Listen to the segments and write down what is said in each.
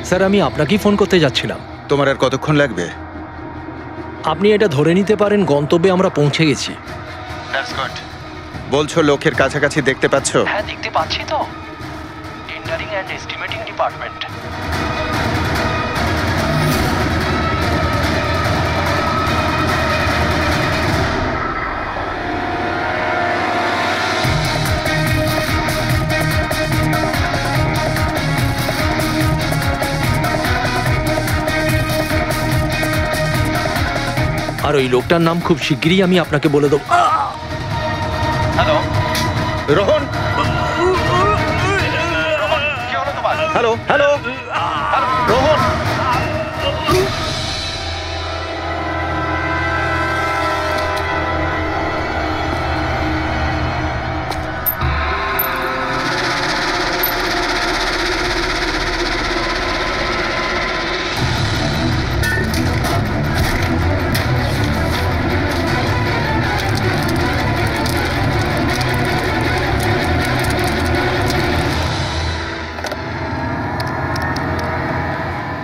Sir, আমি আপনাকেই phone করতে যাচ্ছিলাম। তোমার আর কতক্ষণ লাগবে? আপনি এটা ধরে নিতে পারেন গন্তব্যে আমরা পৌঁছে গেছি। বলছো লোকের কাছাকাছি দেখতে পাচ্ছ? হ্যাঁ, দেখতে পাচ্ছি তো। Tendering and estimating department. আর ওই লোকটার নাম খুব শিগগিরই আমি আপনাকে বলে দেবো। Hello Rohan, hello hello Rohan.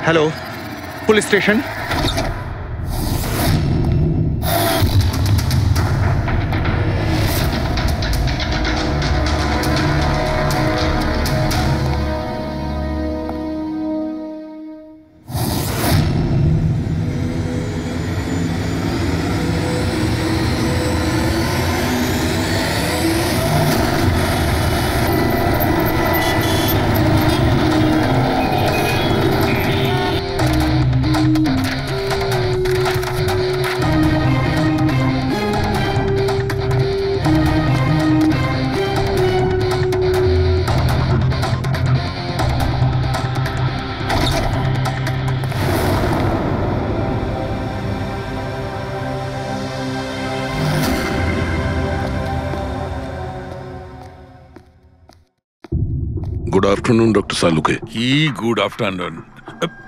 Hello, police station. Good afternoon, Dr. Saluke. Good afternoon.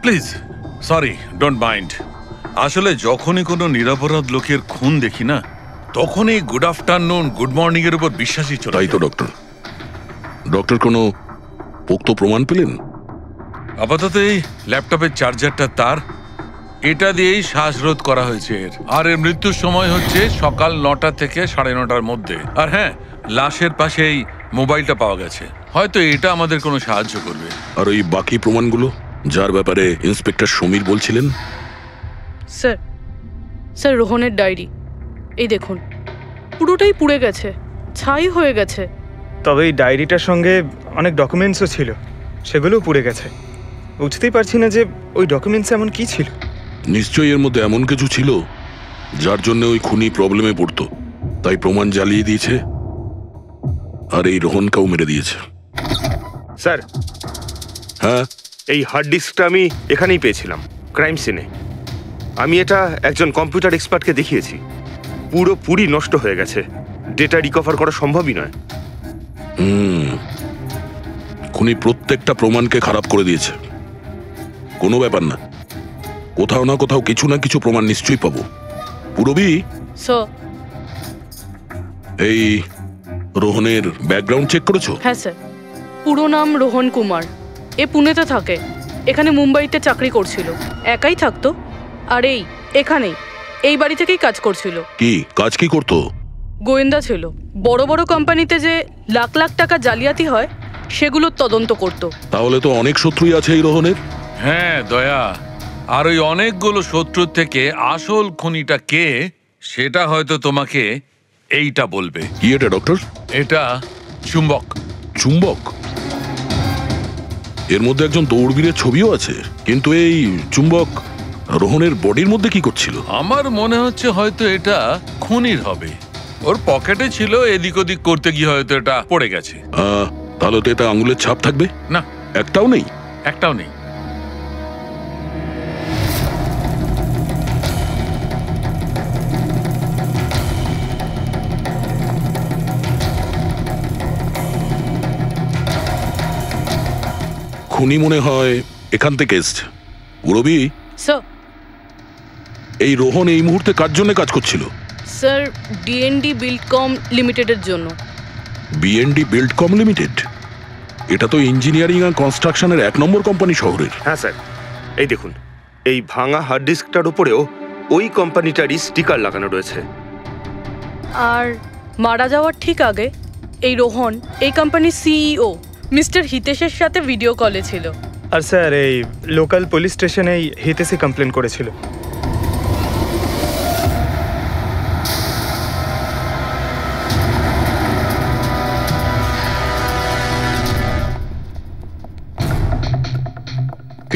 Please, sorry, don't mind. আসলে যখনই কোনো নিরপরাধ লোকের খুন দেখি না, তখনই গুড আফটারনুন, গুড মর্নিং এর উপর বিশ্বাসই চলে। তাই তো ডক্টর। ডক্টর কোনো পোক্ত প্রমাণ পেলেন? আপাতত এই ল্যাপটপের চার্জারটা তার, এটা দিয়েই শ্বাসরোধ করা হয়েছে এর। আর এর মৃত্যুর সময় হচ্ছে সকাল 9টা থেকে 9:30টার মধ্যে। আর হ্যাঁ, লাশের পাশে এই মোবাইলটা পাওয়া গেছে। হয়তো এটা আমাদের কোনো সাহায্য করবে। আর ওই বাকি প্রমাণগুলো যার ব্যাপারে ইন্সপেক্টর সমীর বলছিলেন? স্যার, স্যার রোহনের ডায়েরি এই দেখুন, পুরোটাই পুড়ে গেছে, ছাই হয়ে গেছে। তবে এই ডায়েরিটার সঙ্গে অনেক ডকুমেন্টসও ছিল, সেগুলোও পুড়ে গেছে। বুঝতেই পারছি না যে ওই ডকুমেন্টস এমন কি ছিল। নিশ্চয়ই এর মধ্যে এমন কিছু ছিল যার জন্য ওই খুনি প্রবলেমে পড়তো, তাই প্রমাণ জ্বালিয়ে দিয়েছে আর এই রোহনকেও মেরে দিয়েছে। স্যার, হ্যাঁ, এই হার্ড ডিস্কটা আমি এখানেই পেয়েছিলাম, ক্রাইম সিনে। আমি এটা একজন কম্পিউটার এক্সপার্টকে দেখিয়েছি। পুরোপুরি নষ্ট হয়ে গেছে, ডেটা রিকভার করা সম্ভবই নয়। খুনি প্রত্যেকটা প্রমাণকে খারাপ করে দিয়েছে। কোনো ব্যাপার না, কোথাও না কোথাও কিছু না কিছু প্রমাণ নিশ্চয়ই পাবো। পুরবি, স্যার। এই রোহনের ব্যাকগ্রাউন্ড চেক করেছো? হ্যাঁ স্যার, পুরো নাম রোহন কুমার। এ পুনেতে থাকে, এখানে মুম্বাইতে চাকরি করছিল, একাই থাকতো। আর এখানেই এই বাড়ি থেকেই কাজ করছিল। কি কাজ কি করতো? গোয়েন্দা ছিল। বড় বড় কোম্পানিতে যে লাখ লাখ টাকা জালিয়াতি হয় সেগুলোর তদন্ত করতো। তাহলে তো অনেক শত্রুই আছে এই রোহনের। হ্যাঁ দয়া, আর ওই অনেকগুলো শত্রুর থেকে আসল খুনিটা কে সেটা হয়তো তোমাকে এইটা বলবে। কি এটা ডক্টর? এটা চুম্বক। চুম্বক? এর মধ্যে একজন দৌড়বীরের ছবিও আছে, কিন্তু এই চুম্বক রোহনের বডির মধ্যে কি করছিল? আমার মনে হচ্ছে হয়তো এটা খুনির হবে। ওর পকেটে ছিল, এদিক ওদিক করতে গিয়ে হয়তো এটা পড়ে গেছে। তাহলে তো এটা আঙুলের ছাপ থাকবে? না, একটাও নেই। একটাও নেই। খুনি মনে হয় এখান থেকে এসছে। পুরবি, স্যার। এই রোহন এই মুহূর্তে কার জন্য কাজ করছিল? স্যার, ডিএনডি বিল্ডকম লিমিটেডের জন্য। BND Buildcom limited? এটা তো ইঞ্জিনিয়ারিং আর কনস্ট্রাকশনের 1 নম্বর কোম্পানি শহরের। হ্যাঁ স্যার, এই দেখুন, এই ভাঙা হার্ড ডিস্কটার উপরেও ওই কোম্পানিটারই স্টিকার লাগানো রয়েছে। আর মারা যাওয়ার ঠিক আগে এই রোহন এই কোম্পানির সিইও মিস্টার হিতেশের সাথে ভিডিও কলে ছিল। আর স্যার এই লোকাল পুলিশ স্টেশনেই হিতেশই কমপ্লেন করেছিল।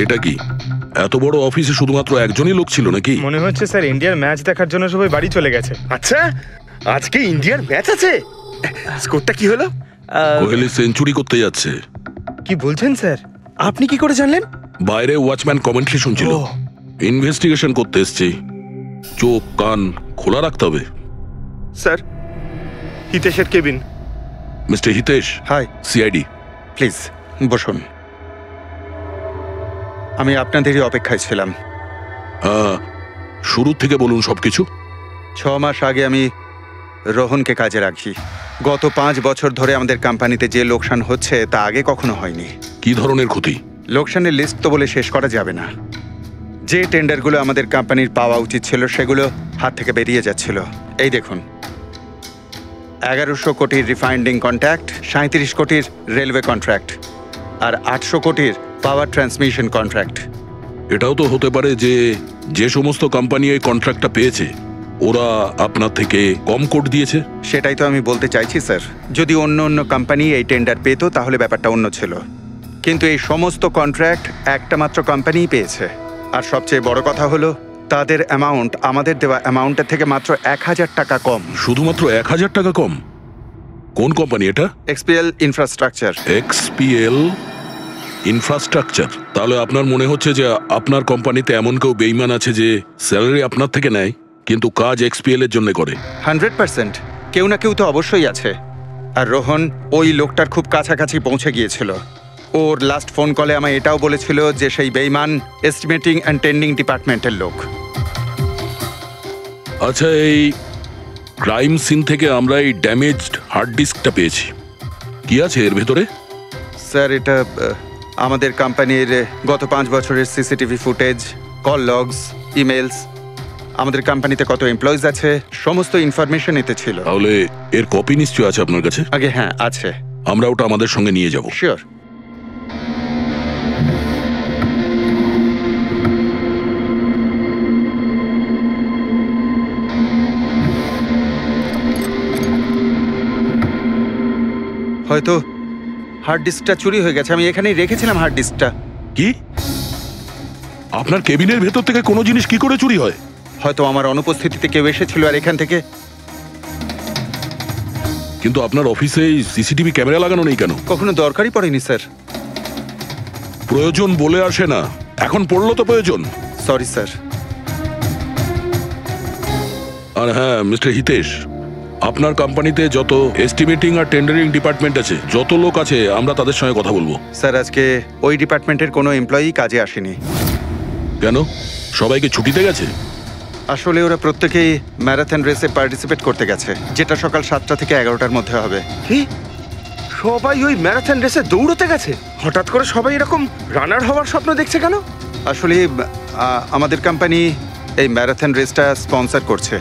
এটা কি এত বড় অফিসে শুধুমাত্র একজনই লোক ছিল নাকি? মনে হচ্ছে স্যার ইন্ডিয়ার ম্যাচ দেখার জন্য সবাই বাড়ি চলে গেছে। আচ্ছা, আজকে ইন্ডিয়ার ম্যাচ আছে? স্কোরটা কি হলো? কোহলি সেঞ্চুরি করতে যাচ্ছে। কি বলছেন স্যার? আপনি কি করে জানলেন? বাইরে ওয়াচম্যান কমেন্ট্রি শুনছিল। ইনভেস্টিগেশন করতে এসছি, চোখ কান খোলা রাখতে হবে। স্যার, হিতেশের cabin. Mister Hitesh, hi, CID. Please বসুন। আমি আপনাদেরই অপেক্ষায় ছিলাম। শুরু থেকে বলুন সবকিছু। 6 মাস আগে আমি রোহনকে কাজে রাখি। গত 5 বছর ধরে আমাদের কোম্পানিতে যে লোকসান হচ্ছে তা আগে কখনো হয়নি। কি ধরনের ক্ষতি? লোকসানের লিস্ট তো বলে শেষ করা যাবে না। যে টেন্ডারগুলো আমাদের কোম্পানির পাওয়া উচিত ছিল সেগুলো হাত থেকে বেরিয়ে যাচ্ছিল। এই দেখুন, 1100 কোটির রিফাইন্ডিং কন্ট্রাক্ট, 37 কোটির রেলওয়ে কন্ট্রাক্ট, আর 800 কোটির পাওয়ার ট্রান্সমিশন কন্ট্রাক্ট। এটাও তো হতে পারে যে যে সমস্ত কোম্পানি এই কন্ট্রাক্টটা পেয়েছে ওরা আপনার থেকে কম কোট দিয়েছে। সেটাই তো আমি বলতে চাইছি স্যার। যদি অন্য অন্য কোম্পানি এই টেন্ডার পেত তাহলে ব্যাপারটা অন্য ছিল, কিন্তু এই সমস্ত কন্ট্রাক্ট একটা মাত্র কোম্পানিই পেয়েছে। আর সবচেয়ে বড় কথা হলো তাদের অ্যামাউন্ট আমাদের দেওয়া অ্যামাউন্টের থেকে মাত্র 1000 টাকা কম। শুধুমাত্র 1000 টাকা কম? কোন কোম্পানি এটা? XPL infrastructure. XPL infrastructure? তাহলে আপনার মনে হচ্ছে যে আপনার কোম্পানিতে এমন কেউ বেইমান আছে যে স্যালারি আপনার থেকে নেয় কিন্তু কাজ এক্সপিএল এর জন্য করে? 100% কেউ না কেউ তো অবশ্যই আছে। আর রোহন ওই লোকটার খুব কাছাকাছি পৌঁছে গিয়েছিল। ওর লাস্ট ফোন কলে আমায় এটাও বলেছিল যে সেই বেইমান এস্টিমেটিং অ্যান্ড টেন্ডিং ডিপার্টমেন্টের লোক। আচ্ছা, এই ক্রাইম সিন থেকে আমরা এই ড্যামেজড হার্ড ডিস্কটা পেয়েছি, কি আছে এর ভেতরে? স্যার, এটা আমাদের কোম্পানির গত 5 বছরের CCTV footage, call logs, emails, আমাদের কোম্পানিতে কত এমপ্লয়িজ আছে, সমস্ত ইনফরমেশন এতে ছিল। তাহলে এর কপি নিশ্চয় আছে আপনার কাছে? আগে হ্যাঁ আছে। আমরা ওটা আমাদের সঙ্গে নিয়ে যাব। শিওর। হয়তো হার্ড ডিস্কটা চুরি হয়ে গেছে। আমি এখানেই রেখেছিলাম হার্ড ডিস্কটা। কি? আপনার কেবিনের ভেতর থেকে কোনো জিনিস কি করে চুরি হয়? হয়তো আমার অনুপস্থিতিতে কেউ এসেছিল আর এখান থেকে। কিন্তু আপনার অফিসে সিসিটিভি ক্যামেরা লাগানো নেই কেন? কখনো দরকারই পড়েনি স্যার। প্রয়োজন বলে আসে না, এখন পড়লো তো প্রয়োজন। Sorry sir. আর হ্যাঁ মিস্টার হিতেশ, আপনার কোম্পানিতে যত এস্টিমেটিং আর টেন্ডারিং ডিপার্টমেন্ট আছে, যত লোক আছে, আমরা তাদের সঙ্গে কথা বলবো। স্যার, আজকে ওই ডিপার্টমেন্টের কোনো এমপ্লয়ি কাজে আসেনি। কেন? সবাইকে ছুটিতে গেছে? আসলে ওরা প্রত্যেকেই ম্যারাথন রেসে পার্টিসিপেট করতে গেছে, যেটা সকাল 7টা থেকে 11টার মধ্যে হবে। কি? সবাই ওই ম্যারাথন রেসে দৌড়তে গেছে? হঠাৎ করে সবাই এরকম রানার হওয়ার স্বপ্ন দেখছে কেন? আসলে আমাদের কোম্পানি এই ম্যারাথন রেসটা স্পন্সর করছে,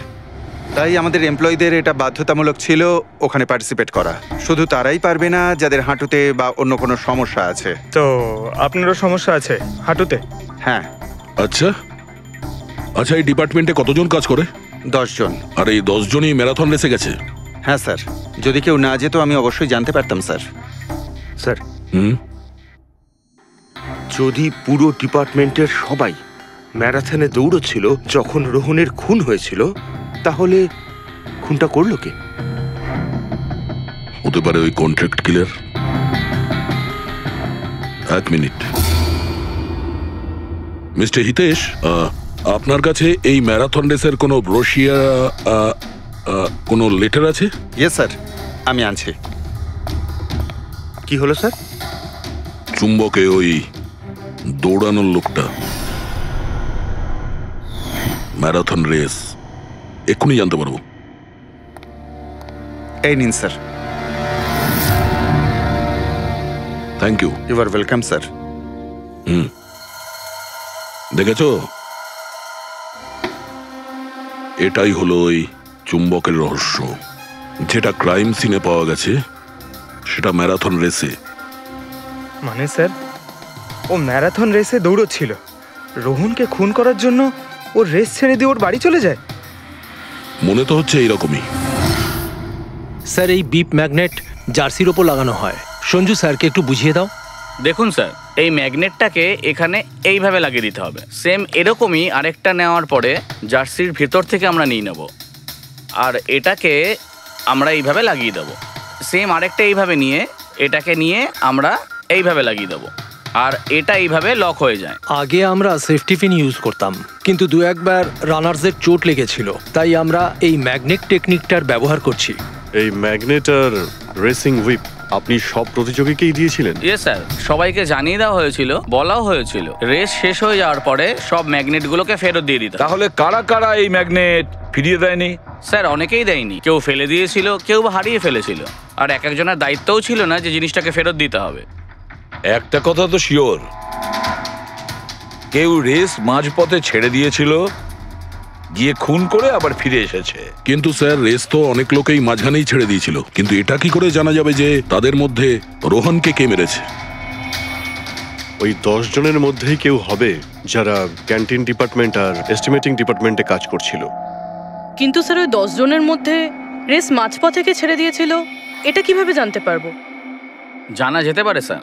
তাই আমাদের এমপ্লয়ীদের এটা বাধ্যতামূলক ছিল ওখানে পার্টিসিপেট করা। শুধু তারাই পারবে না যাদের হাঁটুতে বা অন্য কোনো সমস্যা আছে। তো আপনারও সমস্যা আছে হাঁটুতে? হ্যাঁ। আচ্ছা আচ্ছা, এই ডিপার্টমেন্টে কতজন কাজ করে? 10 জন। আর এই 10 জনই ম্যারাথন রেসে গেছে? হ্যাঁ স্যার, যদি কেউ না যেত আমি অবশ্যই জানতে পারতাম স্যার। স্যার, হুম, যদি পুরো ডিপার্টমেন্টের সবাই ম্যারাথনে দৌড়চ্ছিল যখন রোহনের খুন হয়েছিল, তাহলে খুনটা করলো কে? হতে পারে ওই কন্ট্রাক্ট কিলার। 1 মিনিট। মিস্টার হিতেশ, আপনার কাছে এই ম্যারাথন রেসের কোনো ব্রোশিয়া, কোনো লেটার আছে? ইয়েস স্যার, আমি আনছি। কি হলো স্যার? চুম্বকে ওই দৌড়ানোর লোকটা, ম্যারাথন রেস, এক্ষুনি জানতে পারবো। এই নিন sir. Thank you. You are welcome sir. দেখেছো, এটাই হলো ওই চুম্বকের রহস্য। যেটা ক্রাইম সিনে পাওয়া গেছে সেটা ম্যারাথন রেসে। মানে স্যার, ও ম্যারাথন রেসে দৌড়চ্ছিল, রোহনকে খুন করার জন্য ও রেস ছেড়ে দিয়ে ওর বাড়ি চলে যায়। মনে তো হচ্ছে এইরকমই। স্যার, এই বিপ ম্যাগনেট জার্সির ওপর লাগানো হয়। সঞ্জু স্যারকে একটু বুঝিয়ে দাও। দেখুন স্যার, এই ম্যাগনেটটাকে এখানে এইভাবে লাগিয়ে দিতে হবে। সেম এরকমই আরেকটা নেওয়ার পরে জার্সির ভেতর থেকে আমরা নিয়ে নেব, আর এটাকে আমরা এইভাবে লাগিয়ে দেবো। সেম আরেকটা এইভাবে নিয়ে এটাকে নিয়ে আমরা এইভাবে লাগিয়ে দেবো, আর এটা এইভাবে লক হয়ে যায়। আগে আমরা সেফটি পিন ইউজ করতাম, কিন্তু দু একবার রানার্সের চোট লেগেছিল, তাই আমরা এই ম্যাগনেট টেকনিকটার ব্যবহার করছি। এই ম্যাগনেট আর রেসিং হুইপ আপনি সব প্রতিযোগীকেই দিয়েছিলেন? ইয়েস স্যার, সবাইকে জানিয়ে দেওয়া হয়েছিল, বলাও হয়েছিল রেস শেষ হয়ে যাওয়ার পরে সব ম্যাগনেটগুলোকে ফেরত দিয়ে দিতে। তাহলে কারা কারা এই ম্যাগনেট ফিরিয়ে দেয়নি? স্যার, অনেকেই দেয়নি, কেউ ফেলে দিয়েছিল, কেউ বা হারিয়ে ফেলেছিল, আর এক একজনের দায়িত্বও ছিল না যে জিনিসটাকে ফেরত দিতে হবে। একটা কথা তো শিওর, কেউ রেস মাঝপথে ছেড়ে দিয়েছিল, গিয়ে খুন করে আবার ফিরে এসেছে। কিন্তু স্যার, রেস তো অনেক লোকেই মাঝখানেই ছেড়ে দিয়েছিল, কিন্তু এটা কি করে জানা যাবে যে তাদের মধ্যে রোহনকে কে মেরেছে? ওই 10 জনের মধ্যেই কেউ হবে যারা ক্যান্টিন ডিপার্টমেন্ট আর এস্টিমেটিং ডিপার্টমেন্টে কাজ করছিল। কিন্তু স্যার, ওই 10 জনের মধ্যে রেস মাঝপথ থেকে ছেড়ে দিয়েছিল, এটা কিভাবে জানতে পারবো? জানা যেতে পারে স্যার।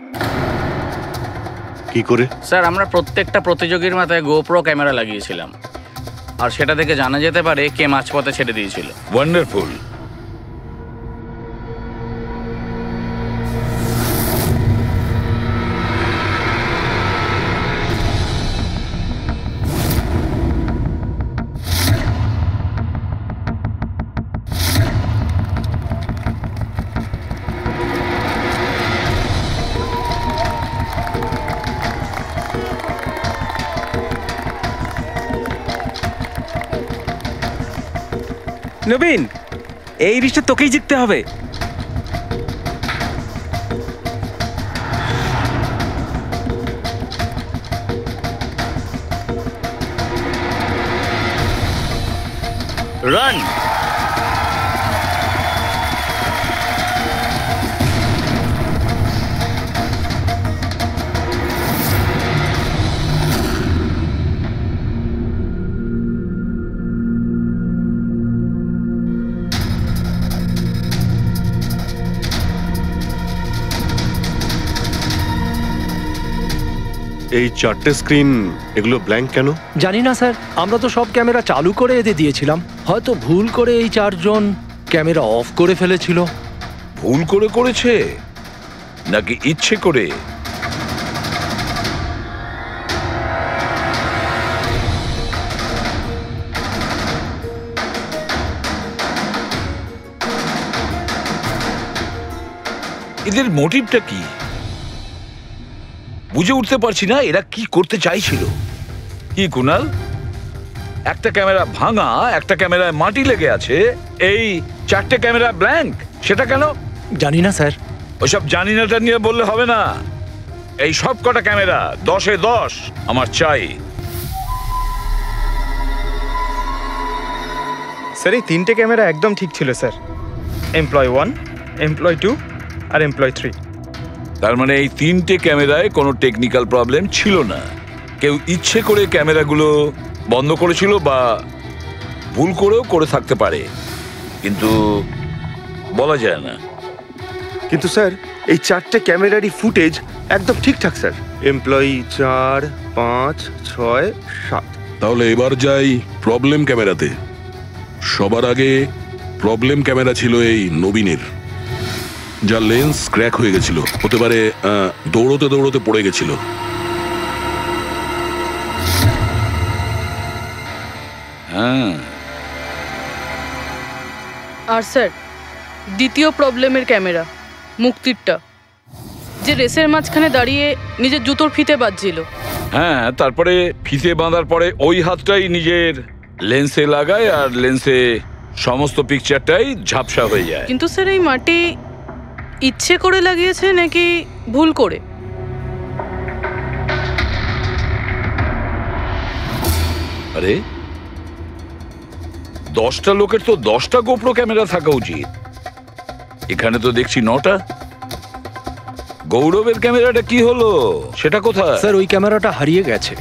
কি করে? স্যার, আমরা প্রত্যেকটা প্রতিযোগীর মাথায় গোপ্রো ক্যামেরা লাগিয়েছিলাম, আর সেটা থেকে জানা যেতে পারে কে মাঝপথে ছেড়ে দিয়েছিল। ওয়ান্ডারফুল। নবীন, এই রিশটা তোকেই জিততে হবে। রান। এই 4টে স্ক্রিন, এগুলো ব্ল্যাঙ্ক কেন? জানি না স্যার, আমরা তো সব ক্যামেরা চালু করে এদের দিয়েছিলাম। হয়তো ভুল করে এই 4 জন ক্যামেরা অফ করে ফেলেছিল। ভুল করে করেছে নাকি ইচ্ছে করে? এদের মোটিভটা কি বুঝে উঠতে পারছি না। এরা কি করতে চাইছিল? কি কুনাল, একটা ক্যামেরা ভাঙা, একটা ক্যামেরায় মাটি লেগে আছে, এই 4টে ক্যামেরা ব্ল্যাঙ্ক, সেটা কেন? জানি না স্যার। ওইসব জানি নাটা নিয়ে বললে হবে না। এই সব কটা ক্যামেরা 10-এ 10 আমার চাই। স্যার, এই 3টে ক্যামেরা একদম ঠিক ছিল স্যার। এমপ্লয় 1, এমপ্লয় 2 আর এমপ্লয় 3। তার মানে এই 3টে ক্যামেরায় কোনো টেকনিক্যাল প্রবলেম ছিল না। কেউ ইচ্ছে করে ক্যামেরাগুলো বন্ধ করেছিল বা ভুল করেও করে থাকতে পারে, কিন্তু বলা যায় না। কিন্তু স্যার, এই 4টে ক্যামেরারই ফুটেজ একদম ঠিকঠাক স্যার। এমপ্লয়ি 4, 5, 6, 7। তাহলে এবার যাই প্রবলেম ক্যামেরাতে। সবার আগে প্রবলেম ক্যামেরা ছিল এই নবীনের, যার লেন্স ক্র্যাক হয়ে গেছিল। হতে পারে দৌড়তে দৌড়তে পড়ে গেছিল। হ্যাঁ। আর স্যার, দ্বিতীয় প্রবলেমের ক্যামেরা, মুক্তিরটা, যে রেসের মাঝখানে দাঁড়িয়ে নিজের জুতোর ফিতে বাজছিল। হ্যাঁ, তারপরে ফিতে বাঁধার পরে ওই হাতটাই নিজের লেন্সে লাগায়, আর লেন্সে সমস্ত পিকচারটাই ঝাপসা হয়ে যায়। কিন্তু স্যার, এই মাটি ইচ্ছে করে লাগিয়েছে নাকি ভুল করে? আরে 10টা লোকের তো 10টা গোপ্রো ক্যামেরা থাকা উচিত, এখানে তো দেখছি 9টা। গৌরবের ক্যামেরাটা কি হলো, সেটা কোথায়? স্যার ওই ক্যামেরাটা হারিয়ে গেছে,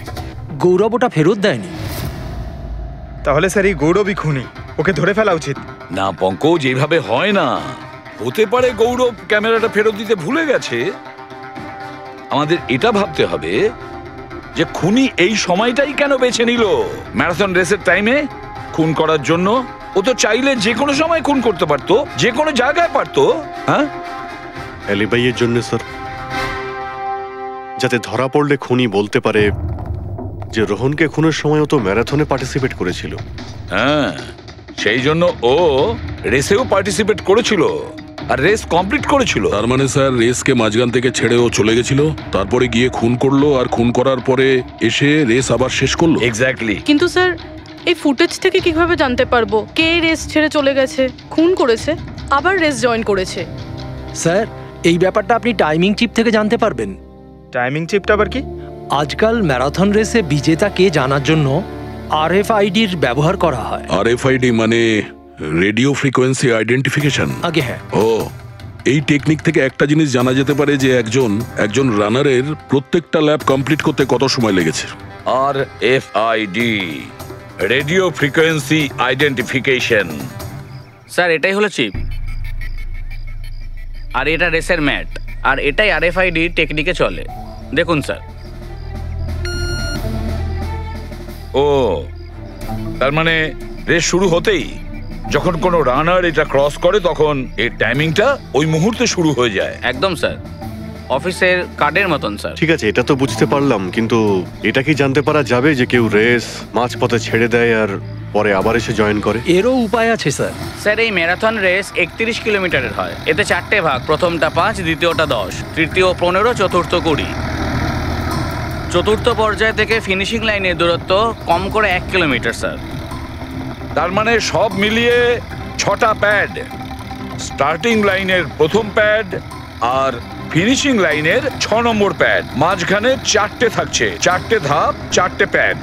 গৌরব ওটা ফেরত দেয়নি। তাহলে স্যার এই গৌরবই খুনি, ওকে ধরে ফেলা উচিত। না পঙ্কজ, এইভাবে হয় না। হতে পারে গৌরব ক্যামেরাটা ফেরত দিতে ভুলে গেছে। আমাদের এটা ভাবতে হবে যে খুনি এই সময়টাই কেন বেছে নিল ম্যারাথন রেসের টাইমে খুন করার জন্য। ও তো চাইলে যে কোনো সময় খুন করতে পারতো, যে কোনো জায়গায় পারতো। হ্যাঁ, অ্যালিবাইয়ের জন্য স্যার, যাতে ধরা পড়লে খুনি বলতে পারে যে রোহনকে খুনের সময় ও তো ম্যারাথনে পার্টিসিপেট করেছিল। হ্যাঁ, সেই জন্য ও রেসেও পার্টিসিপেট করেছিল আর রেস কমপ্লিট করেছিল। তার মানে স্যার রেসকে মাঝখান থেকে ছেড়ে ও চলে গেছিল, তারপরে গিয়ে খুন করলো, আর খুন করার পরে এসে রেস আবার শেষ করলো। এক্স্যাক্টলি। কিন্তু স্যার এই ফুটেজ থেকে কিভাবে জানতে পারবো কে রেস ছেড়ে চলে গেছে, খুন করেছে, আবার রেস জয়েন করেছে? স্যার এই ব্যাপারটা আপনি টাইমিং চিপ থেকে জানতে পারবেন। টাইমিং চিপটা আবার কি? আজকাল ম্যারাথন রেসে বিজেতা কে জানার জন্য RFIDর ব্যবহার করা হয়। RFID মানে রেডিও ফ্রিকোয়েন্সি আইডেন্টিফিকেশন। আগে হ্যাঁ। ও, এই টেকনিক থেকে একটা জিনিস জানা যেতে পারে যে একজন রানারের প্রত্যেকটা ল্যাব কমপ্লিট করতে কত সময় লেগেছে। RFID, radio frequency identification. Sir এটাই হলো চিপ, আর এটা রেসের ম্যাট, আর এটাই RFID টেকনিকে চলে। দেখুন স্যার। ও, তার মানে রেস শুরু হতেই যখন কোনো রানার এটা ক্রস করে তখন এর টাইমিংটা ওই মুহূর্তে শুরু হয়ে যায়। একদম স্যার, অফিসের কার্ডের মতন স্যার। ঠিক আছে, এটা তো বুঝতে পারলাম, কিন্তু এটা কি জানতে পারা যাবে যে কেউ রেস মাঝপথে ছেড়ে দেয় আর পরে আবার এসে জয়েন করে? এরও উপায় আছে স্যার। স্যার এই ম্যারাথন রেস 31 কিলোমিটারের হয়। এতে 4টে ভাগ, প্রথমটা 5, দ্বিতীয়টা 10, তৃতীয় 15, চতুর্থ 20। চতুর্থ পর্যায় থেকে ফিনিশিং লাইনের দূরত্ব কম করে 1 কিলোমিটার স্যার। তার মানে সব মিলিয়ে 6টা প্যাড, স্টার্টিং লাইনের প্রথম প্যাড আর ফিনিশিং লাইনের 6 নম্বর প্যাড, মাঝখানে 4টে থাকছে, 4টে ধাপ, 4টে প্যাড।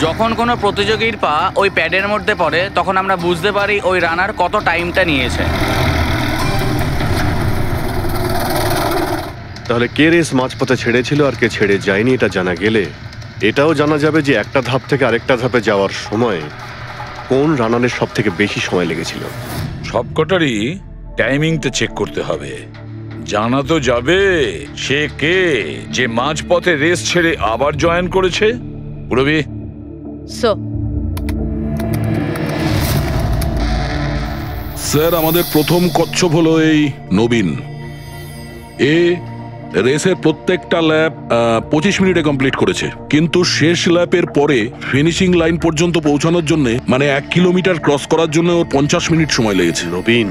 যখন কোনো প্রতিযোগীর পা ওই প্যাডের মধ্যে পড়ে তখন আমরা বুঝতে পারি ওই রানার কত টাইমটা নিয়েছে। তাহলে কে রেস মাঝপথে ছেড়েছিল আর কে ছেড়ে যায়নি এটা জানা গেলে এটাও জানা যাবে যে একটা ধাপ থেকে আরেকটা ধাপে যাওয়ার সময় কোন রানারের সব থেকে বেশি সময় লেগেছিল। সবকটারই টাইমিংটা চেক করতে হবে। জানা তো যাবে সে কে যে মাঝপথে রেস ছেড়ে আবার জয়েন করেছে। পুরবি স্যার আমাদের প্রথম কচ্ছপ হলো এই নবীন। এ রেসের প্রত্যেকটা ল্যাপ 25 মিনিটে কমপ্লিট করেছে, কিন্তু শেষ ল্যাপের পরে ফিনিশিং লাইন পর্যন্ত পৌঁছানোর জন্য মানে 1 কিলোমিটার ক্রস করার জন্য ওর 50 মিনিট সময় লেগেছে। নবীন,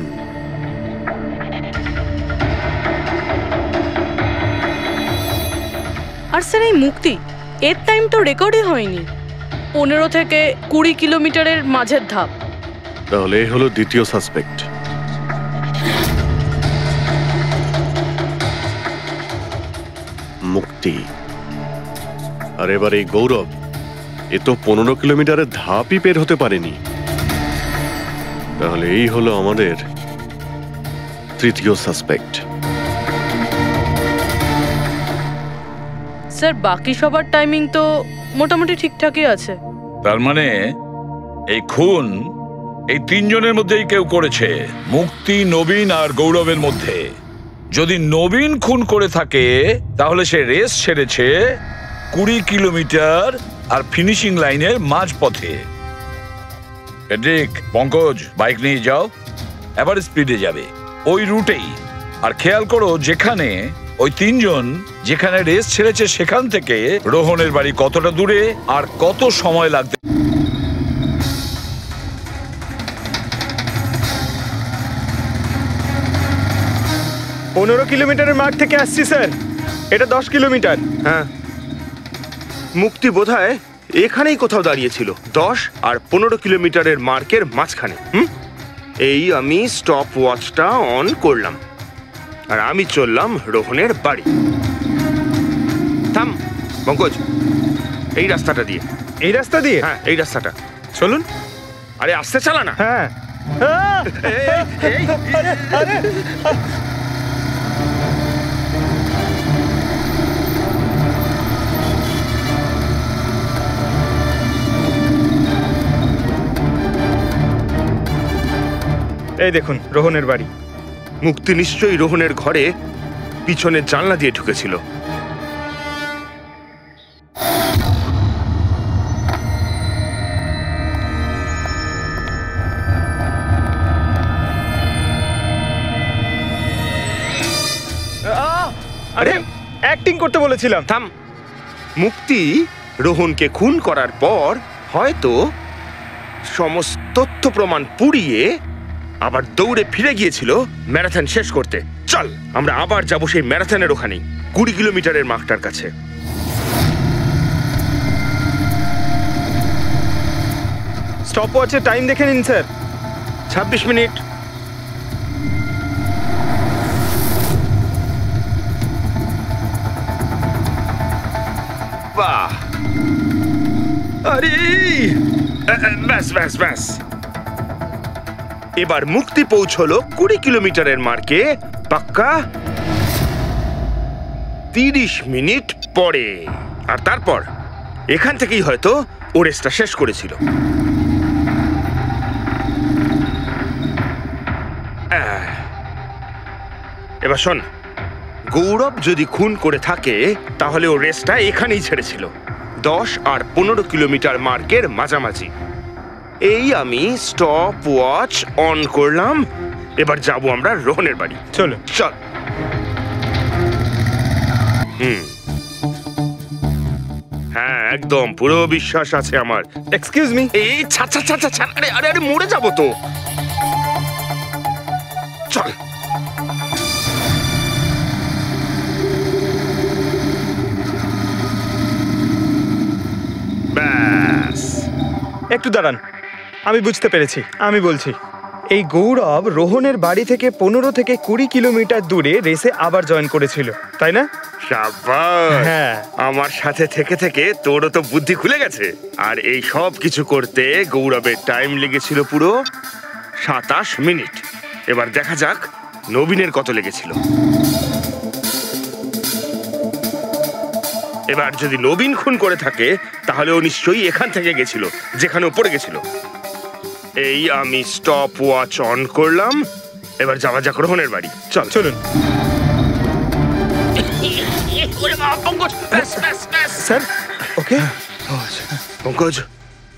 আর স্যার এই মুক্তি, এর টাইম তো রেকর্ডই হয়নি। 15 থেকে 20 কিলোমিটারের মাঝের ধাপ। তাহলে এই হলো দ্বিতীয় সাসপেক্ট। মুক্তি। আর এবার এই গৌরব, এ তো 15 কিলোমিটারের ধাপই বের হতে পারেনি। তাহলে এই হলো আমাদের তৃতীয় সাসপেক্ট। স্যার বাকি সবার টাইমিং তো মোটামুটি ঠিকঠাকই আছে। তার মানে এই খুন এই 3 জনের মধ্যেই কেউ করেছে, মুক্তি, নবীন আর গৌরবের মধ্যে। যদি নবীন খুন করে থাকে তাহলে সে রেস ছেড়েছে 20 কিলোমিটার আর ফিনিশিং লাইনের মাঝপথে। পঙ্কজ, বাইক নিয়ে যাও, এবার স্পিডে যাবে ওই রুটেই। আর খেয়াল করো যেখানে ওই 3 জন যেখানে রেস ছেড়েছে সেখান থেকে রোহনের বাড়ি কতটা দূরে আর কত সময় লাগবে। 15 কিলোমিটারের মার্ক থেকে আসছি স্যার, এটা 10 কিলোমিটার। হ্যাঁ, মুক্তি বোধহয় এখানেই কোথাও দাঁড়িয়েছিল, 10 আর 15 কিলোমিটারের মার্কের মাঝখানে। এই আমি স্টপ ওয়াচটা অন করলাম আর আমি চললাম রোহনের বাড়ি। থাম পঙ্কজ, এই রাস্তাটা দিয়ে। এই রাস্তা দিয়ে? হ্যাঁ, এই রাস্তাটা। চলুন। আরে আস্তে চালা না। হ্যাঁ। এই দেখুন রোহনের বাড়ি। মুক্তি নিশ্চয়ই রোহনের ঘরে পিছনের জানলা দিয়ে ঢুকেছিল। আরে অ্যাক্টিং করতে বলেছিলাম। থাম। মুক্তি রোহনকে খুন করার পর হয়তো সমস্ত তথ্য প্রমাণ পুড়িয়ে আবার দৌড়ে ফিরে গিয়েছিল ম্যারাথন শেষ করতে। চল আমরা আবার যাব সেই ম্যারাথনের ওখানে 20 কিলোমিটারের মার্কটার কাছে। স্টপ ওয়াচের টাইম দেখে নিন স্যার। 26 মিনিট। বাহ, আরে ব্যাস ব্যাস ব্যাস। এবার মুক্তি পৌঁছলো 20 কিলোমিটারের মার্কে পাক্কা 30 মিনিট পরে। আর তারপর এখান থেকেই হয়তো ও রেসটা শেষ করেছিল। এবার শোন, গৌরব যদি খুন করে থাকে তাহলে ও রেসটা এখানেই ছেড়েছিল, 10 আর 15 কিলোমিটার মার্কের মাঝামাঝি। এই আমি স্টপ ওয়াচ অন করলাম। এবার যাব আমরা রোহনের বাড়ি। চলো চল। হ্যাঁ, একদম পুরো বিশ্বাস আছে আমার। Excuse me. এই ছাড় ছাড় ছাড় ছাড়। আরে আরে আরে মরে যাবো তো। চল। ব্যাস। একটু দাঁড়ান, আমি বুঝতে পেরেছি। আমি বলছি, এই গৌরব রোহনের বাড়ি থেকে 15 থেকে 20 কিলোমিটার দূরে রেসে আবার জয়েন করেছিল, তাই না? শাবাশ। হ্যাঁ। আমার সাথে থেকে থেকে তোরও তো বুদ্ধি খুলে গেছে। আর এই সব কিছু করতে গৌরবের টাইম লেগেছিল পুরো 27 মিনিট। এবার দেখা যাক নবীনের কত লেগেছিল। এবার যদি নবীন খুন করে থাকে তাহলে ও নিশ্চয়ই এখান থেকে গেছিল, যেখানে ও পড়ে গেছিল। এই আমি স্টপ ওয়াচ অন করলাম। এবার যাওয়া যাক রোহনের বাড়ি। চল চলুন স্যার। ওকে পঙ্কজ,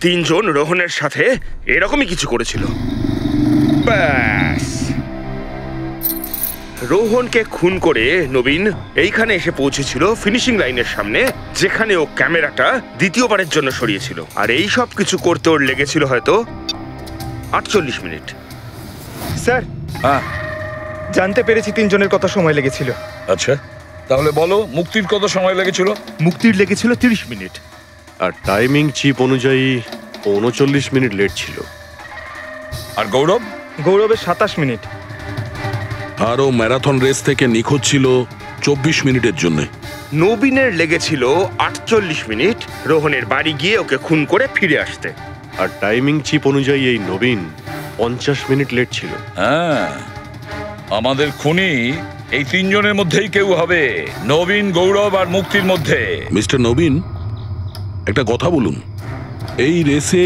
3 জন রোহনের সাথে এরকমই কিছু করেছিল। ব্যাস, রোহনকে খুন করে নবীন এইখানে এসে পৌঁছেছিল ফিনিশিং লাইনের সামনে, যেখানে ও ক্যামেরাটা দ্বিতীয়বারের জন্য সরিয়েছিল। আর এই সব কিছু করতে ওর লেগেছিল হয়তো 48 মিনিট। স্যার, হ্যাঁ জানতে পেরেছি 3 জনের কত সময় লেগেছিল। আচ্ছা, তাহলে বলো মুক্তির কত সময় লেগেছিল? মুক্তির লেগেছিল 30 মিনিট। আর টাইমিং চিপ অনুযায়ী 39 মিনিট লেট ছিল। আর গৌরব? গৌরবের 27 মিনিট। আরও ম্যারাথন রেস থেকে নিখোঁজ ছিল 24 মিনিটের জন্য। নবীনের লেগেছিল 48 মিনিট রোহনের বাড়ি গিয়ে ওকে খুন করে ফিরে আসতে। আর টাইমিং চিপ অনুযায়ী এই নবীন 50 মিনিট লেট ছিল। হ্যাঁ, আমাদের খুনি এই 3 জনের মধ্যেই কেউ হবে, নবীন, গৌরব আর মুক্তির মধ্যে। মিস্টার নবীন, একটা কথা বলুন। এই রেসে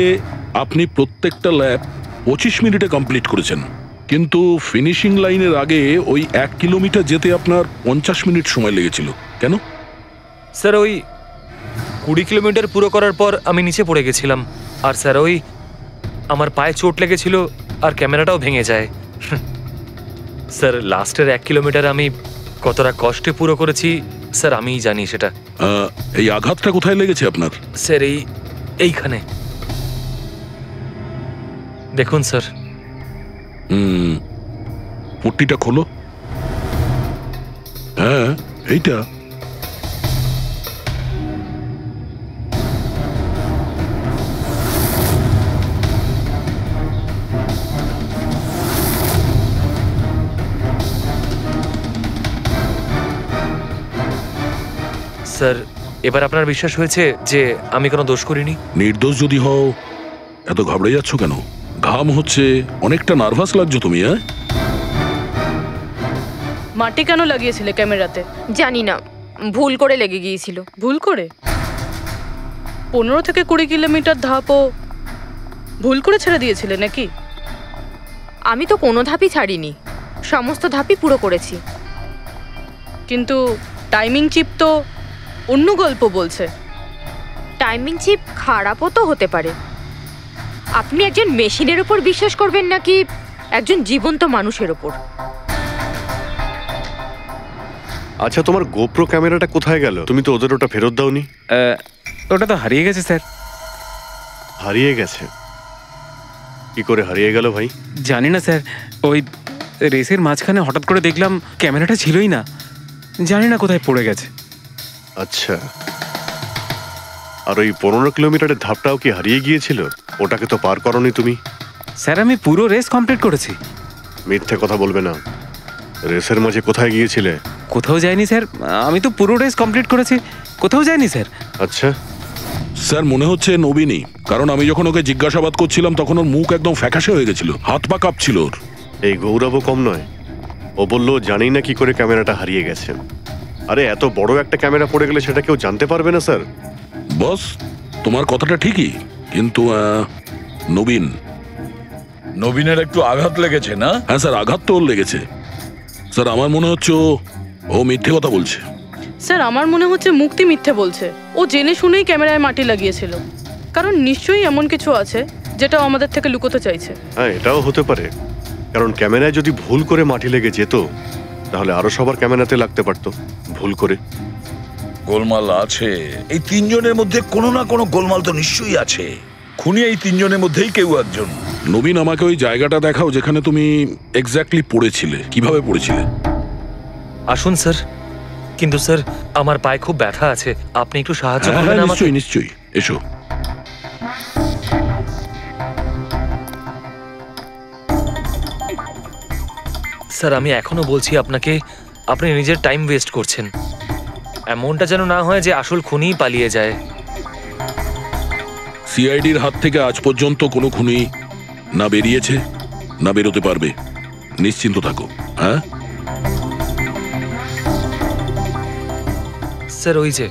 আপনি প্রত্যেকটা ল্যাপ 25 মিনিটে কমপ্লিট করেছেন, কিন্তু ফিনিশিং লাইনের আগে ওই 1 কিলোমিটার যেতে আপনার 50 মিনিট সময় লেগেছিল। কেন? স্যার, ওই 20 কিলোমিটার পুরো করার পর আমি নিচে পড়ে গেছিলাম। আর স্যার, ওই আমার পায়ে চোট লেগেছিল আর ক্যামেরাটাও ভেঙে যায়। স্যার, লাস্টের 1 কিলোমিটার আমি কতটা কষ্টে পুরো করেছি স্যার আমিই জানি সেটা। এই আঘাতটা কোথায় লেগেছে আপনার? স্যার, এইখানে দেখুন স্যার। পট্টিটা খোলো। হ্যাঁ, এইটা। এবার আপনার বিশ্বাস হয়েছে যে আমি কোনো দোষ করিনি? নির্দোষ যদি হও এত ঘাবড়ে যাচ্ছ কেন? ঘাম হচ্ছে, অনেকটা নার্ভাস লাগছো তুমি। হ্যাঁ, মাটি কেন লাগিয়েছিলে ক্যামেরাতে? জানি না, ভুল করে লেগে গিয়েছিল। ভুল করে? 15 থেকে 20 কিলোমিটার ধাপও ভুল করে ছেড়ে দিয়েছিলে নাকি? আমি তো কোনো ধাপই ছাড়িনি, সমস্ত ধাপই পুরো করেছি। কিন্তু টাইমিং চিপ তো অন্য গল্প বলছে। টাইমিং চিপ খারাপও তো হতে পারে। আপনি একজন মেশিনের উপর বিশ্বাস করবেন নাকি একজন জীবন্ত মানুষের উপর? আচ্ছা, তোমার গোপ্রো ক্যামেরাটা কোথায় গেল? তুমি তো ওদের ওটা ফেরত দাওনি। ওটা তো হারিয়ে গেছে স্যার। হারিয়ে গেছে? কি করে হারিয়ে গেল ভাই? জানি না স্যার, ওই রেসের মাঝখানে হঠাৎ করে দেখলাম ক্যামেরাটা ছিলই না, জানি না কোথায় পড়ে গেছে। আচ্ছা, আর ওই 15 কিলোমিটারের ধাপটাও কি হারিয়ে গিয়েছিল? ওটাকে তো পার করনি তুমি। স্যার আমি পুরো রেস কমপ্লিট করেছি। মিথ্যে কথা বলবে না। রেসের মাঝে কোথায় গিয়েছিলে? কোথাও যায়নি স্যার, আমি তো পুরো রেস কমপ্লিট করেছি, কোথাও যায়নি স্যার। আচ্ছা স্যার, মনে হচ্ছে নবীনই, কারণ আমি যখন ওকে জিজ্ঞাসাবাদ করছিলাম তখন ওর মুখ একদম ফ্যাকাশে হয়ে গেছিল, হাত পা কাঁপছিল ওর। এই গৌরবও কম নয়, ও বললো জানি না কি করে ক্যামেরাটা হারিয়ে গেছে। আরে এত বড় একটা ক্যামেরা পড়ে গেলে সেটা কেউ জানতে পারবে না স্যার। বস, তোমার কথাটা ঠিকই, কিন্তু নবীনের একটু আঘাত লেগেছে না? হ্যাঁ স্যার, আঘাত তো ওর লেগেছে। স্যার, আমার মনে হচ্ছে ও মিথ্যে কথা বলছে। স্যার, আমার মনে হচ্ছে মুক্তি মিথ্যে বলছে। ও জেনে শুনেই ক্যামেরায় মাটি লাগিয়েছিল, কারণ নিশ্চয়ই এমন কিছু আছে যেটা আমাদের থেকে লুকোতে চাইছে। হ্যাঁ, এটাও হতে পারে, কারণ ক্যামেরায় যদি ভুল করে মাটি লেগে যেত তাহলে আরো সবার ক্যামেরাতে লাগতে পারতো ভুল করে। গোলমাল আছে, এই তিনজনের মধ্যে কোনো না কোনো গোলমাল তো নিশ্চয়ই আছে। খুনি এই তিনজনের মধ্যেই কেউ একজন। নবীন, আমাকে ওই জায়গাটা দেখাও যেখানে তুমি এক্স্যাক্টলি পড়েছিলে। কিভাবে পড়েছিলে? আসুন স্যার। কিন্তু স্যার, আমার পায়ে খুব ব্যথা আছে, আপনি একটু সাহায্য করবেন আমাকে? নিশ্চয়ই নিশ্চয়ই, এসো। স্যার, আমি এখনো বলছি আপনাকে, আপনি নিজের টাইম ওয়েস্ট করছেন। এমনটা যেন না হয় যে আসল খুনিই পালিয়ে যায়। সিআইডির হাত থেকে আজ পর্যন্ত কোনো খুনি না বেরিয়েছে না বেরোতে পারবে, নিশ্চিন্ত থাকো। হ্যাঁ স্যার, ওই যে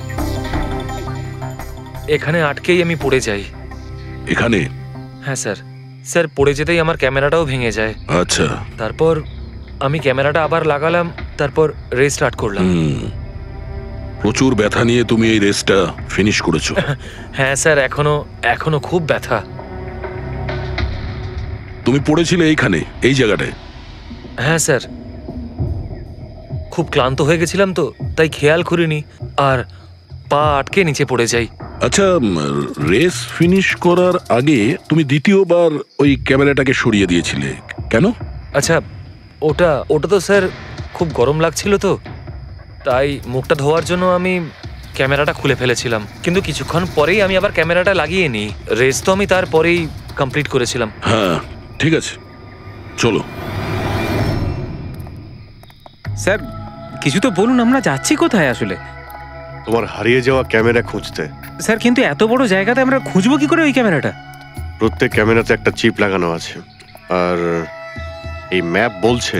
এখানে আটকেই আমি পড়ে যাই। এখানে? হ্যাঁ স্যার। স্যার, পড়ে যেতেই আমার ক্যামেরাটাও ভেঙে যায়। আচ্ছা। তারপর আমি ক্যামেরাটা আবার লাগালাম, তারপর রেস স্টার্ট করলাম। প্রচুর ব্যথা নিয়ে তুমি এই রেসটা ফিনিশ করেছো? হ্যাঁ স্যার, এখনো খুব ব্যথা। তুমি পড়েছিলে এইখানে, এই জায়গাটায়? হ্যাঁ স্যার, খুব ক্লান্ত হয়ে গেছিলাম তো, তাই খেয়াল করিনি, আর পা আটকে নিচে পড়ে যাই। আচ্ছা, রেস ফিনিশ করার আগে তুমি দ্বিতীয়বার ওই ক্যামেরাটাকে সরিয়ে দিয়েছিলে কেন? আচ্ছা, ওটা তো স্যার খুব গরম লাগছিল তো, তাই মুখটা ধোয়ার জন্য আমি ক্যামেরাটা খুলে ফেলেছিলাম। কিন্তু কিছুক্ষণ পরেই আমি আবার ক্যামেরাটা লাগিয়ে নিই। রেস তো আমি তারপরেই কমপ্লিট করেছিলাম। হ্যাঁ, ঠিক আছে, চলো। স্যার, কিছু তো বলুন, আমরা যাচ্ছি কোথায় আসলে? তোমার হারিয়ে যাওয়া ক্যামেরা খুঁজতে। স্যার, কিন্তু এত বড় জায়গাতে আমরা খুঁজবো কি করে ওই ক্যামেরাটা? প্রত্যেক ক্যামেরাতে একটা চিপ লাগানো আছে, আর এই ম্যাপ বলছে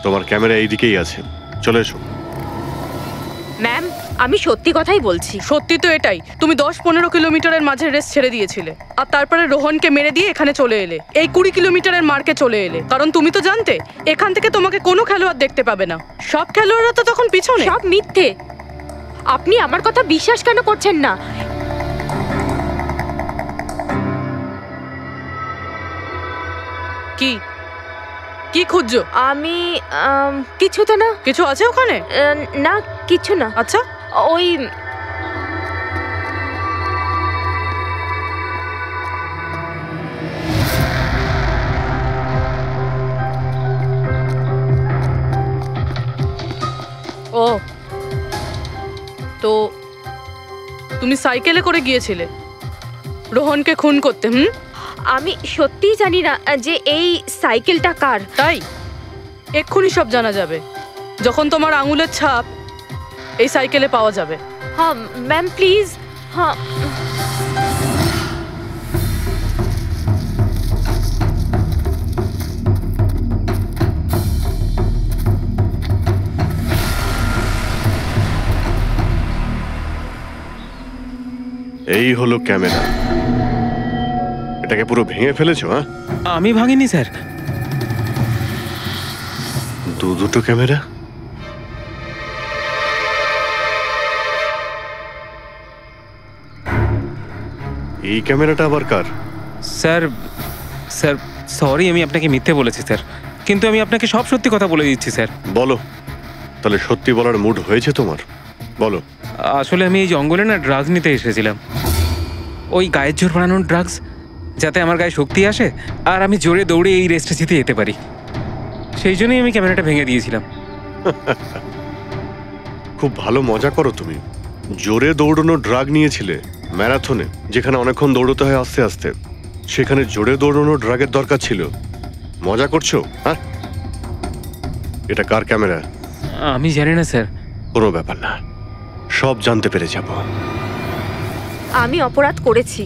তোমার ক্যামেরা এইদিকেই আছে। চলে এসো। ম্যাম, আমি সত্যি কথাই বলছি। সত্যি তো এটাই, তুমি 10-15 কিলোমিটারের মাঝে রেস ছেড়ে দিয়েছিলে, আর তারপরে রোহনকে মেরে দিয়ে এখানে চলে এলে, এই 20 কিলোমিটারের মার্কে চলে এলে, কারণ তুমি তো জানতে এখান থেকে তোমাকে কোনো খেলোয়াড় দেখতে পাবে না। সব খেলোয়াড়রা তো তখন পিছনে। সব মিথ্যে। আপনি আমার কথা বিশ্বাস কেন করছেন না? কি কি খুঁজছো? আমি কিছু তো না। কিছু আছে ওখানে? না, কিছু না। আচ্ছা, ওই ও, তো তুমি সাইকেলে করে গিয়েছিলে রোহনকে খুন করতে? আমি সত্যিই জানি না যে এই সাইকেলটা কার। তাই এক্ষুনি সব জানা যাবে যখন তোমার আঙুলের ছাপ এই সাইকেলে পাওয়া যাবে। হ্যাঁ ম্যাম প্লিজ। হ্যাঁ এই হলো ক্যামেরা। এটাকে পুরো ভেঙে ফেলেছো? হ্যাঁ, আমি ভাঙিনি স্যার। দুটো ক্যামেরা? এই ক্যামেরাটা আবার কার? স্যার স্যার সরি, আমি আপনাকে মিথ্যে বলেছি স্যার, কিন্তু আমি আপনাকে সব সত্যি কথা বলে দিচ্ছি স্যার। বলো, তাহলে সত্যি বলার মুড হয়েছে তোমার? বলো। আসলে আমি এই জঙ্গলে না ড্রাগস নিতে এসেছিলাম, ওই গায়ের জোর বানানোর ড্রাগস, যাতে আমার গায়ে শক্তি আসে আর আমি জোরে দৌড়ে এই রেসটা জিতে যেতে পারি। সেই জন্যই আমি ক্যামেরাটা ভেঙে দিয়েছিলাম। খুব ভালো মজা করো তুমি। জোরে দৌড়ানো ড্রাগ নিয়েছিলে ম্যারাথনে, যেখানে অনেকক্ষণ দৌড়তে হয় আস্তে আস্তে, সেখানে জোরে দৌড়ানো ড্রাগের দরকার ছিল। মজা করছো? হ্যাঁ, এটা কার ক্যামেরা? আমি জানি না স্যার। কোনো ব্যাপার না, সব জানতে পেরে যাব। আমি অপরাধ করেছি,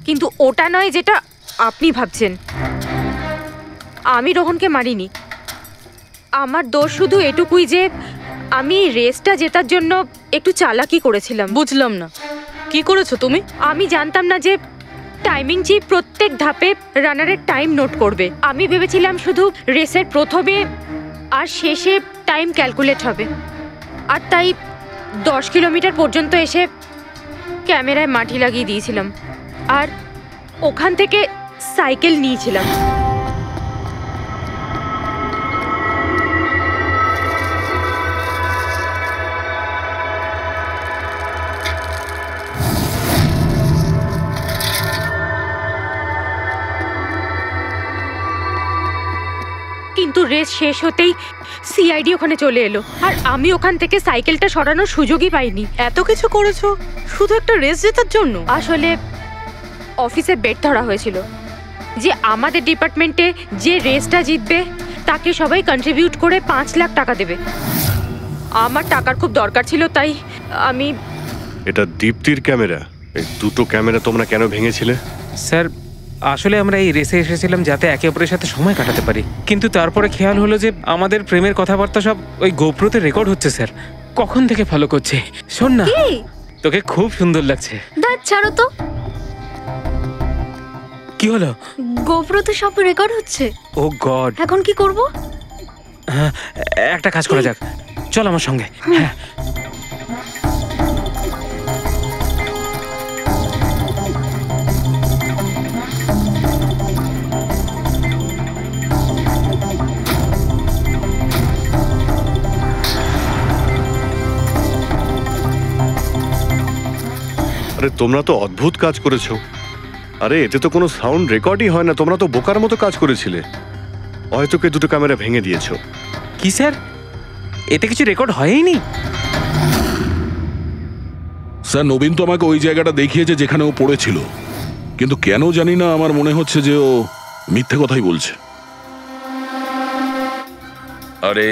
কিন্তু ওটা নয় যেটা আপনি ভাবছেন। আমি রোহনকে মারিনি। আমার দোষ শুধু এটুকুই যে আমি রেসটা জেতার জন্য একটু চালাকি করেছিলাম। বুঝলাম না, কি করেছো তুমি? আমি জানতাম না যে টাইমিং চিপ প্রত্যেক ধাপে রানারের টাইম নোট করবে। আমি ভেবেছিলাম শুধু রেসের প্রথমে আর শেষে টাইম ক্যালকুলেট হবে, আর তাই 10 কিলোমিটার পর্যন্ত এসে ক্যামেরায় মাটি লাগিয়ে দিয়েছিলাম আর ওখান থেকে সাইকেল নিয়েছিলাম। কিন্তু রেস শেষ হতেই সিআইডি ওখানে চলে এলো আর আমি ওখান থেকে সাইকেলটা সরানোর সুযোগই পাইনি। এত কিছু করেছো শুধু একটা রেস জেতার জন্য? আসলে অফিসে বেট ধরা হয়েছিল যে আমাদের ডিপার্টমেন্টে যে রেসটা জিতবে তাকে সবাই কন্ট্রিবিউট করে 5 লাখ টাকা দেবে। আমার টাকার খুব দরকার ছিল, তাই আমি... এটা দীপ্তির ক্যামেরা। এই দুটো ক্যামেরা তোমরা কেন ভেঙেছিলে? স্যার আসলে আমরা এই রেসে এসেছিলাম যাতে একে অপরের সাথে সময় কাটাতে পারি, কিন্তু তারপরে খেয়াল হলো যে আমাদের প্রেমের কথাবার্তা সব ওই গোপ্রোতে রেকর্ড হচ্ছে। স্যার কখন থেকে ফলো করছে। শোন না, তোকে খুব সুন্দর লাগছে। দাঁত ছাড়ো তো। কি হলো? গোপ্রোতে সব রেকর্ড হচ্ছে। ও গড, এখন কি করব? হ্যাঁ, একটা কাজ করা যাক, চল আমার সঙ্গে। হ্যাঁ, আরে তোমরা তো অদ্ভুত কাজ করেছো। আরে এতে তো কোনো সাউন্ড রেকর্ডই হয় না। তোমরা তো বোকার মতো কাজ করেছিলে। হয়তো কে দুটো ক্যামেরা ভেঙে দিয়েছো। কি স্যার, এতে কিছু রেকর্ড হয়নি? স্যার নবীন তো আমাকে ওই জায়গাটা দেখিয়েছে যেখানে ও পড়েছিল, কিন্তু কেন জানি না আমার মনে হচ্ছে যে ও মিথ্যে কথাই বলছে। আরে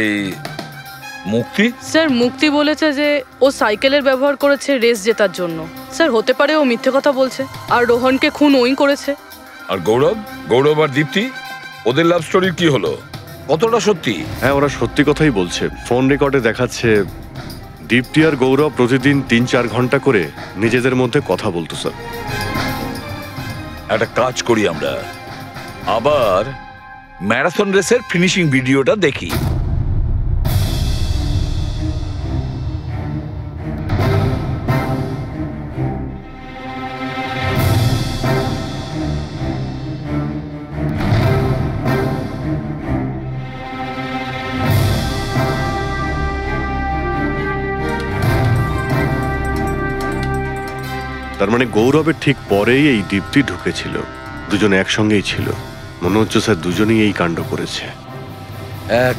মুক্তি? স্যার মুক্তি বলেছে যে ও সাইকেলের ব্যবহার করেছে রেস জেতার জন্য। স্যার হতে পারে ও মিথ্যে কথা বলছে আর রোহনকে খুন ওই করেছে। আর গৌরব আর দীপ্তি, ওদের লাভ স্টোরির কি হলো? কতটা সত্যি? হ্যাঁ, ওরা সত্যি কথাই বলছে। ফোন রেকর্ডে দেখাচ্ছে দীপ্তি আর গৌরব প্রতিদিন 3-4 ঘন্টা করে নিজেদের মধ্যে কথা বলতো। স্যার একটা কাজ করি, আমরা আবার ম্যারাথন রেসের ফিনিশিং ভিডিওটা দেখি। তার মানে গৌরবের ঠিক পরেই এই দীপ্তি ঢুকেছিল। দুজনে একসঙ্গেই ছিল। মনে হচ্ছে স্যার দুজনেই এই কাণ্ড করেছে। এক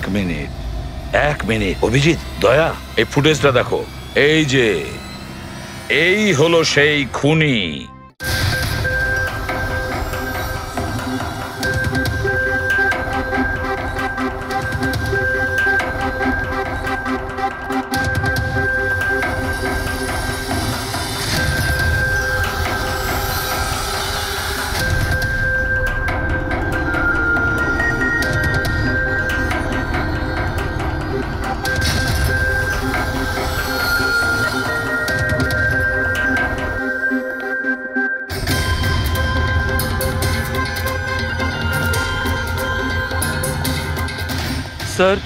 মিনিট অভিজিৎ, দয়া, এই ফুটেজটা দেখো। এই হলো সেই খুনি। স্যার,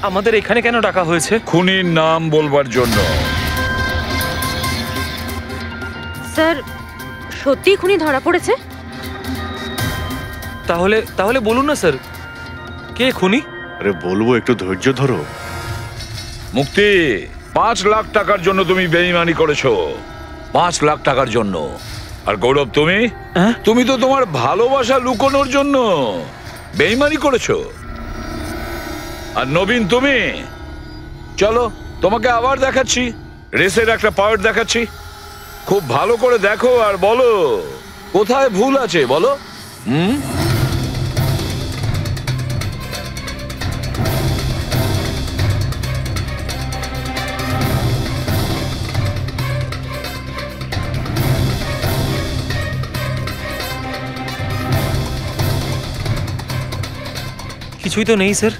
আমাদের এখানে কেন ডাকা হয়েছে? খুনির নাম বলবার জন্য। স্যার, সত্যি খুনি ধরা পড়েছে? তাহলে বলুন না স্যার, কে খুনি? আরে বলবো, একটু ধৈর্য ধরো। মুক্তি, 5 লাখ টাকার জন্য তুমি বেইমানি করেছো। 5 লাখ টাকার জন্য। আর গৌরব, তুমি তো তোমার ভালোবাসা লুকোনোর জন্য বেইমানি করেছো। আর নবীন, তুমি চলো, তোমাকে আবার দেখাচ্ছি, রেসের একটা পার্ট দেখাচ্ছি। খুব ভালো করে দেখো আর বলো কোথায় ভুল আছে, বলো। কিছুই তো নেই স্যার,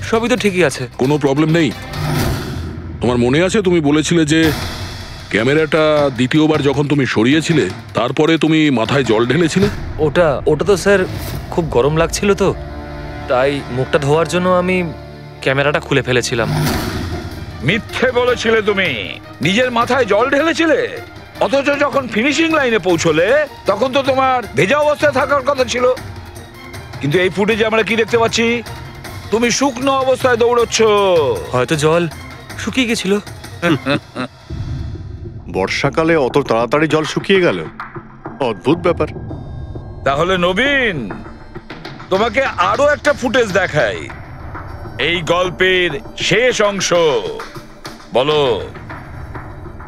সবই তো ঠিকই আছে। কোনো প্রবলেম নেই। তোমার মনে আছে তুমি বলেছিলে যে ক্যামেরাটা দ্বিতীয়বার যখন তুমি সরিয়েছিলে তারপরে তুমি মাথায় জল ঢেলেছিলে? ওটা তো স্যার খুব গরম লাগছিল, তো তাই মুখটা ধোয়ার জন্য আমি ক্যামেরাটা খুলে ফেলেছিলাম। মিথ্যে বলেছিলে তুমি, নিজের মাথায় জল ঢেলেছিলে। অথচ যখন ফিনিশিং লাইনে পৌঁছলে তখন তো তোমার ভেজা অবস্থায় থাকার কথা ছিল। কিন্তু এই ফুটেজে আমরা কি দেখতে পাচ্ছি? তুমি শুকনো অবস্থায় দৌড়চ্ছ। হয়তো জল শুকিয়ে গেছিল। বর্ষাকালে অত তাড়াতাড়ি জল শুকিয়ে গেল, অদ্ভুত ব্যাপার। তাহলে নবীন, তোমাকে আরো একটা ফুটেজ দেখাই, এই গল্পের শেষ অংশ। বলো,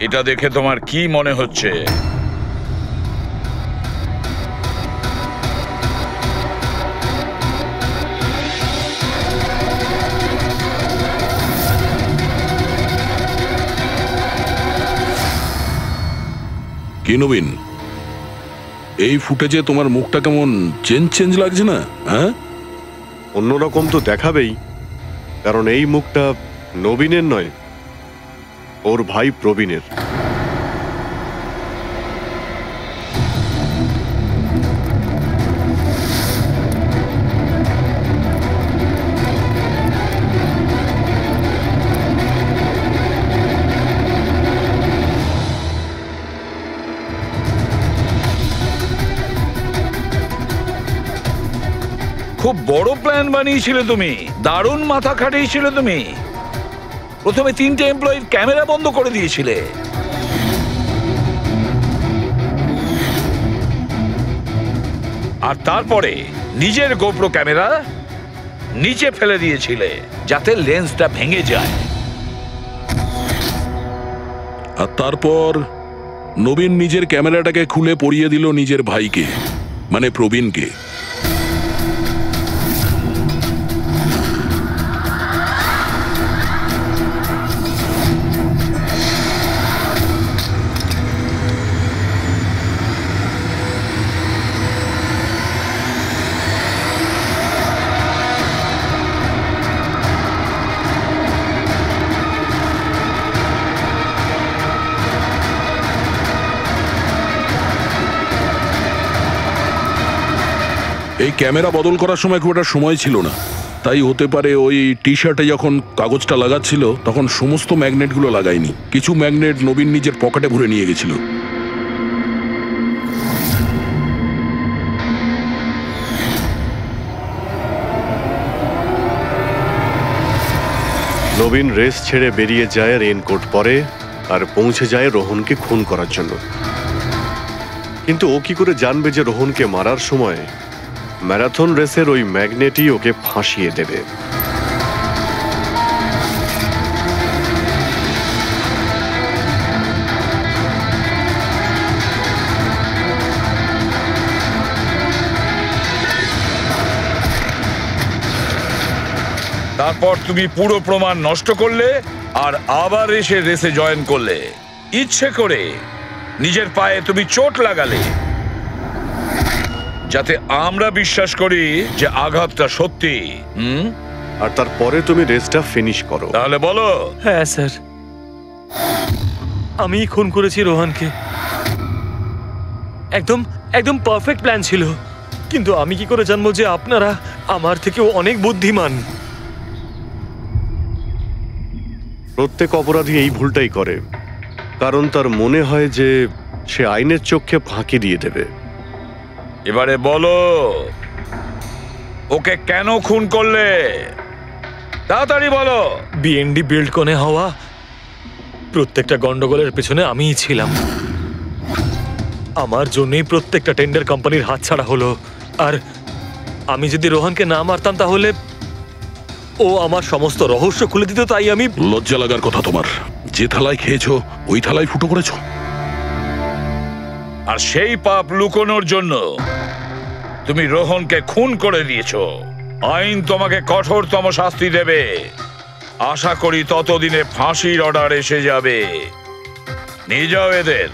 এটা দেখে তোমার কি মনে হচ্ছে? কি নবীন, এই ফুটেজে তোমার মুখটা কেমন চেঞ্জ লাগছে না? হ্যাঁ, অন্যরকম তো দেখাবেই, কারণ এই মুখটা নবীনের নয়, ওর ভাই প্রবীণের। খুব বড় প্ল্যান বানিয়েছিলে তুমি, দারুণ মাথা খাটিয়েছিলে তুমি। প্রথমে 3টে এমপ্লয়ির ক্যামেরা বন্ধ করে দিয়েছিলে, আর তারপরে নিজের গোপ্রো ক্যামেরা নিচে ফেলে দিয়েছিলে যাতে লেন্সটা ভেঙে যায়। আর তারপর নবীন নিজের ক্যামেরাটাকে খুলে পরিয়ে দিল নিজের ভাইকে, মানে প্রবীণকে। এই ক্যামেরা বদল করার সময় খুব একটা সময় ছিল না, তাই হতে পারে ওই টি শার্টে যখন কাগজটা লাগাচ্ছিল তখন সমস্ত ম্যাগনেটগুলো লাগায়নি, কিছু ম্যাগনেট নবীন নিজের পকেটে ভরে নিয়ে গেছিল। নবীন রেস ছেড়ে বেরিয়ে যায় রেইনকোট পরে, আর পৌঁছে যায় রোহনকে খুন করার জন্য। কিন্তু ও কি করে জানবে যে রোহনকে মারার সময় ম্যারাথন রেসের ওই ম্যাগনেটই ওকে ফাঁসিয়ে দেবে? তারপর তুমি পুরো প্রমাণ নষ্ট করলে আর আবার এসে রেসে জয়েন করলে। ইচ্ছে করে নিজের পায়ে তুমি চোট লাগালে যাতে আমরা বিশ্বাস করি যে আঘাতটা সত্যি। আর তারপরে তুমি রেসটা ফিনিশ করো। তাহলে বলো। হ্যাঁ স্যার, আমি খুন করেছি রোহনকে। একদম পারফেক্ট প্ল্যান ছিল, কিন্তু আমি কি করে জানবো যে আপনারা আমার থেকেও অনেক বুদ্ধিমান? প্রত্যেক অপরাধী এই ভুলটাই করে, কারণ তার মনে হয় যে সে আইনের চোখে ফাঁকি দিয়ে দেবে। এবারে বলো, ওকে কেন খুন করলে? তাড়াতাড়ি বলো। বিএনডি বিল্ডকনে হওয়া প্রত্যেকটা গন্ডগোলের পেছনে আমিই ছিলাম। আমার জন্যই প্রত্যেকটা টেন্ডার কোম্পানির হাতছাড়া হলো। আর আমি যদি রোহনকে না মারতাম তাহলে ও আমার সমস্ত রহস্য খুলে দিত। তাই আমি... লজ্জা লাগার কথা তোমার। যে থালায় খেয়েছো ওই থালায় ফুটো করেছো। আর সেই পাপ লুকোনোর জন্য তুমি রোহনকে খুন করে দিয়েছো। আইন তোমাকে কঠোরতম শাস্তি দেবে। আশা করি ততদিনে ফাঁসির অর্ডার এসে যাবে। নিয়ে যাও এদের।